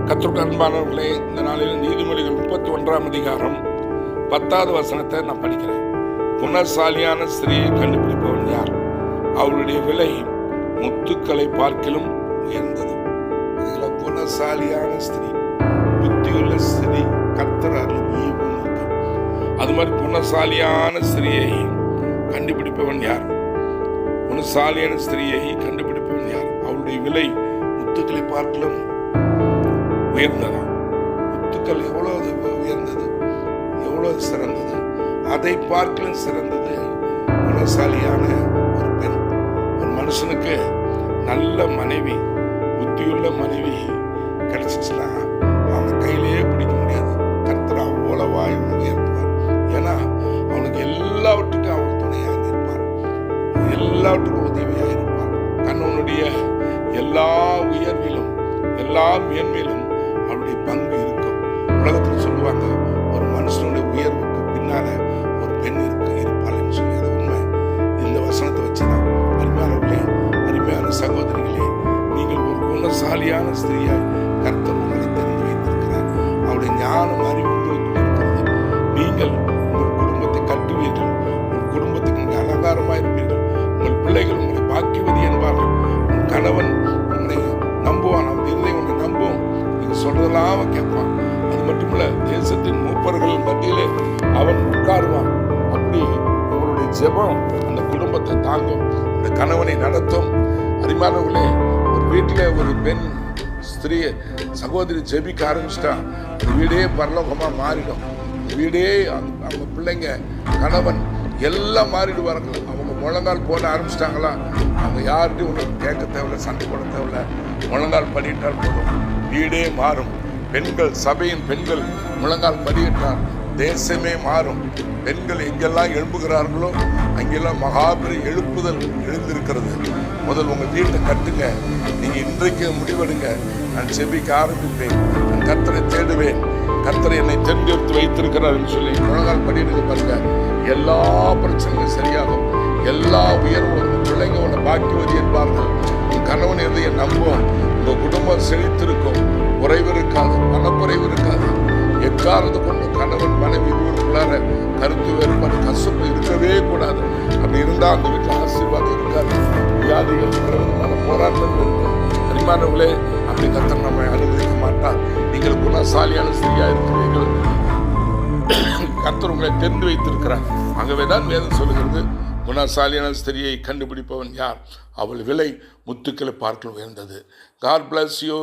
கர்த்தருக்கு அன்பானவர்களே, இந்த நாளில் நீதிமொழிகள் 31ஆம் அதிகாரம் 10வது வசனத்தை நான் படிக்கிறேன். குணசாலியான ஸ்திரீயை கண்டுபிடிப்பவன் யார்? அவருடைய விலை முத்துக்களை பார்க்கிலும் உயர்ந்தது. குணசாலியான ஸ்திரீ, புத்தியுள்ள ஸ்திரீ, கர்த்தர் அருளும் ஈவும் இருக்கு. அது மாதிரி குணசாலியான ஸ்திரீயை கண்டுபிடிப்பவன் யார்? குணசாலியான ஸ்திரீயை கண்டுபிடிப்பவன் யார்? அவருடைய விலை முத்துக்களை பார்க்கிலும் உயர்ந்ததாம். முத்துக்கள் எவ்வளவு உயர்ந்தது, எவ்வளவு சிறந்தது, அதை பார்க்கலும் சிறந்தது குணசாலியான ஒரு பெண். ஒரு மனுஷனுக்கு நல்ல மனைவி, புத்தியுள்ள மனைவி கிடைச்சிச்சுன்னா அவனை கையிலேயே பிடிக்க முடியாது. கர்த்தர் அவ்வளவாய் உயர்த்துவார். ஏன்னா அவனுக்கு எல்லாவற்றுக்கும் அவன் துணையாக இருப்பார், எல்லாவற்றுக்கும் உதவியாக இருப்பார். கண்ணனுடைய எல்லா உயர்விலும் எல்லா மேன்மையிலும் அவருடைய பங்கு இருக்கும். உலகத்தில் சொல்லுவாங்க, ஒரு மனுஷனுடைய உயர்வுக்கு பின்னால ஒரு பெண் இருப்பாள்னு சொல்லி. அது உண்மை. இந்த வசனத்தை வச்சுதான் அருமையானவர்களே, அருமையான சகோதரிகளே, நீங்கள் ஒரு குணசாலியான ஸ்திரீயாய் கர்த்தர் உங்களை தெரிந்து வைத்திருக்கிறார். அவருடைய ஞானம் அறிவு உங்களுக்கு இருக்கிறது. நீங்கள் உங்கள் குடும்பத்தை கட்டுவீர்கள், உங்கள் குடும்பத்துக்கு நீங்கள் அலங்காரமாக இருப்பீர்கள். உங்கள் பிள்ளைகள் உங்களை பாக்கியவதி என்பார்கள். உங்கள் கணவன் உங்களை நம்புவான், அவன் இருதயம் உன்னை நம்பும். நீங்க சொல்றதெல்லாம் அவன் கேட்பான். அது மட்டுமல்ல, தேசத்தின் மூப்பர்கள் மத்தியிலே அவன் உட்காருவான். அப்படி அவருடைய ஜெபம் அந்த குடும்பத்தை தாங்கும், அந்த கணவனை நடத்தும். அருமையானவர்களே, ஒரு வீட்டிலே ஒரு பெண் ஸ்திரீ சகோதரி ஜெபிக்க ஆரம்பிச்சிட்டா அந்த வீடே பரலோகமா மாறிடும். வீடே அவங்க பிள்ளைங்க கணவன் எல்லாம் மாறிடுவார்கள். அவங்க முழங்கால் போட ஆரம்பிச்சிட்டாங்களா, அவங்க யார்கிட்டையும் ஒன்று கேட்க தேவையில்ல, சண்டை போட தேவையில்ல, முழங்கால் படியிட்டால் போதும், வீடே மாறும். பெண்கள், சபையின் பெண்கள் முழங்கால் படியிட்டால் தேசமே மாறும். பெண்கள் எங்கெல்லாம் எழும்புகிறார்களோ அங்கெல்லாம் மகாபெரிய எழுப்புதல் எழுந்திருக்கிறது. முதல் உங்கள் வீட்டை கட்டுங்க. நீங்கள் இன்றைக்கு முடிவெடுங்க, நான் செபிக்க ஆரம்பிப்பேன், நான் கர்த்தரை தேடுவேன், கர்த்தரை என்னை தேர்ந்தெடுத்து வைத்திருக்கிறார் என்று சொல்லி முழங்கால் படியிடுங்க பாருங்க. எல்லா பிரச்சனையும் சரியாகும், எல்லா உயர்வும். பிள்ளைங்க உன்னை பாக்கியவதி என்பார்கள். உன் கணவன் எதையை நம்பும். உங்கள் குடும்பம் செழித்திருக்கும், குறைவு இருக்காது, மனக்குறைவு இருக்காது. எக்காரது கொண்டு கணவன் மனைவி இவர்களுக்குள்ளார கருத்து வேறுபாடு, கசப்பு இருக்கவே கூடாது. அப்படி இருந்தால் அந்த வீட்டில் ஆசீர்வாதம் இருக்காது. வியாதிகள், பலவிதமான போராட்டங்கள் இருக்கும். அருமையானவர்களே, அப்படி கர்த்தர் நம்மை அனுமதிக்க மாட்டார். நீங்கள் குணசாலியான ஸ்திரீயா இருக்கிறீர்கள், கர்த்தர் உங்களை தெரிந்து வைத்திருக்கிறார். ஆகவேதான் வேதம் சொல்லுகிறது, குணசாலியான ஸ்திரியை கண்டுபிடிப்பவன் யார்? அவள் விலை முத்துக்களை பார்க்க உயர்ந்தது. God bless you.